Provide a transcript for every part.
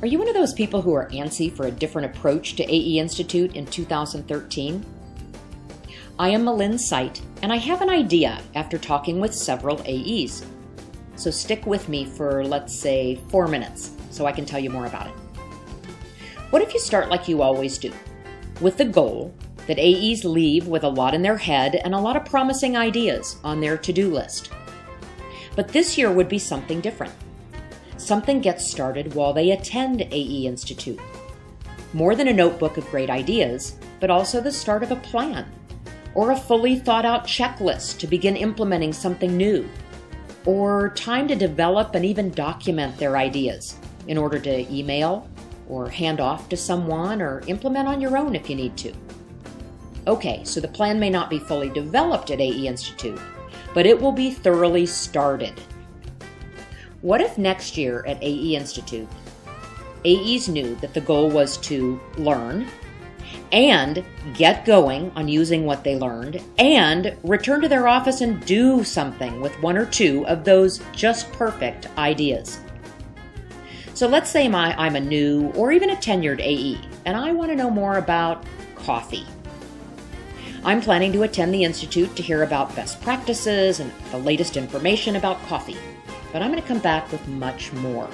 Are you one of those people who are antsy for a different approach to AE Institute in 2013? I am Malin Sight, and I have an idea after talking with several AEs. So stick with me for, let's say, 4 minutes so I can tell you more about it. What if you start like you always do, with the goal that AEs leave with a lot in their head and a lot of promising ideas on their to-do list? But this year would be something different. Something gets started while they attend AE Institute. More than a notebook of great ideas, but also the start of a plan, or a fully thought out checklist to begin implementing something new, or time to develop and even document their ideas in order to email or hand off to someone or implement on your own if you need to. Okay, so the plan may not be fully developed at AE Institute, but it will be thoroughly started. What if next year at AE Institute, AEs knew that the goal was to learn and get going on using what they learned and return to their office and do something with one or two of those just perfect ideas? So let's say I'm a new or even a tenured AE and I want to know more about coffee. I'm planning to attend the Institute to hear about best practices and the latest information about coffee, but I'm going to come back with much more.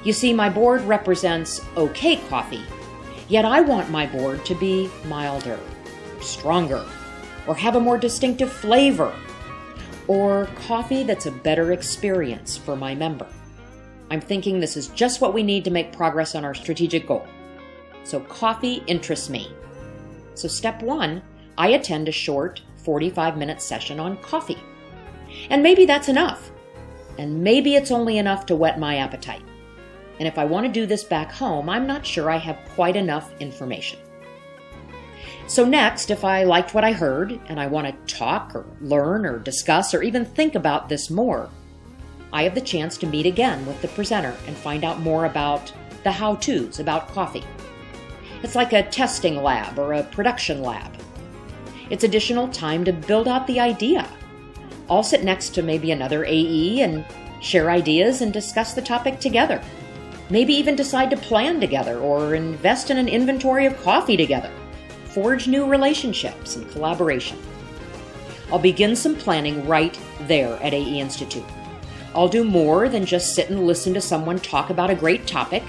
You see, my board represents okay coffee, yet I want my board to be milder, stronger, or have a more distinctive flavor, or coffee that's a better experience for my member. I'm thinking this is just what we need to make progress on our strategic goal. So coffee interests me. So step 1, I attend a short 45-minute session on coffee. And maybe that's enough. And maybe it's only enough to whet my appetite. And if I want to do this back home, I'm not sure I have quite enough information. So next, if I liked what I heard and I want to talk or learn or discuss or even think about this more, I have the chance to meet again with the presenter and find out more about the how-tos about coffee. It's like a testing lab or a production lab. It's additional time to build out the idea. I'll sit next to maybe another AE and share ideas and discuss the topic together. Maybe even decide to plan together or invest in an inventory of coffee together. Forge new relationships and collaboration. I'll begin some planning right there at AE Institute. I'll do more than just sit and listen to someone talk about a great topic.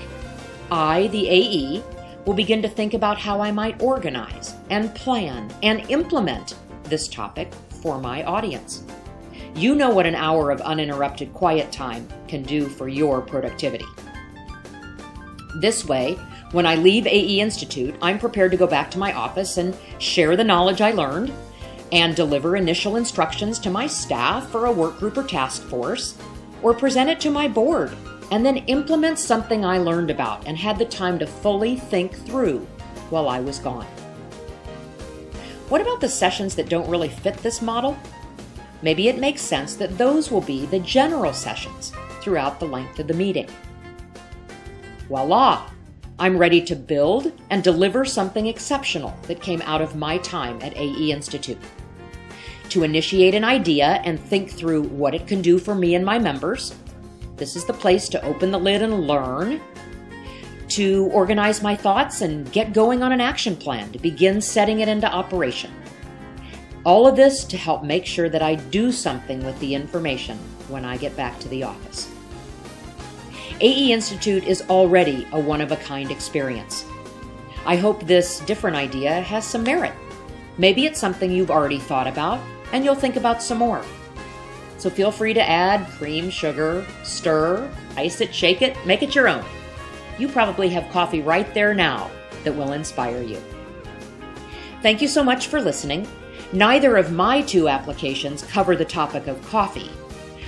I, the AE, will begin to think about how I might organize and plan and implement this topic for my audience. You know what an hour of uninterrupted quiet time can do for your productivity. This way, when I leave AE Institute, I'm prepared to go back to my office and share the knowledge I learned and deliver initial instructions to my staff for a work group or task force, or present it to my board and then implement something I learned about and had the time to fully think through while I was gone. What about the sessions that don't really fit this model? Maybe it makes sense that those will be the general sessions throughout the length of the meeting. Voila! I'm ready to build and deliver something exceptional that came out of my time at AE Institute. To initiate an idea and think through what it can do for me and my members, this is the place to open the lid and learn. To organize my thoughts and get going on an action plan to begin setting it into operation. All of this to help make sure that I do something with the information when I get back to the office. AE Institute is already a one-of-a-kind experience. I hope this different idea has some merit. Maybe it's something you've already thought about and you'll think about some more. So feel free to add cream, sugar, stir, ice it, shake it, make it your own. You probably have coffee right there now that will inspire you. Thank you so much for listening. Neither of my two applications cover the topic of coffee,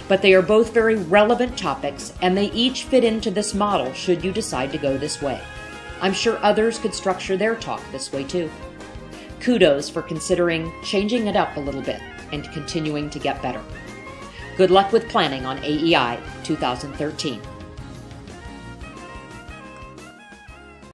but they are both very relevant topics and they each fit into this model should you decide to go this way. I'm sure others could structure their talk this way too. Kudos for considering changing it up a little bit and continuing to get better. Good luck with planning on AEI 2013.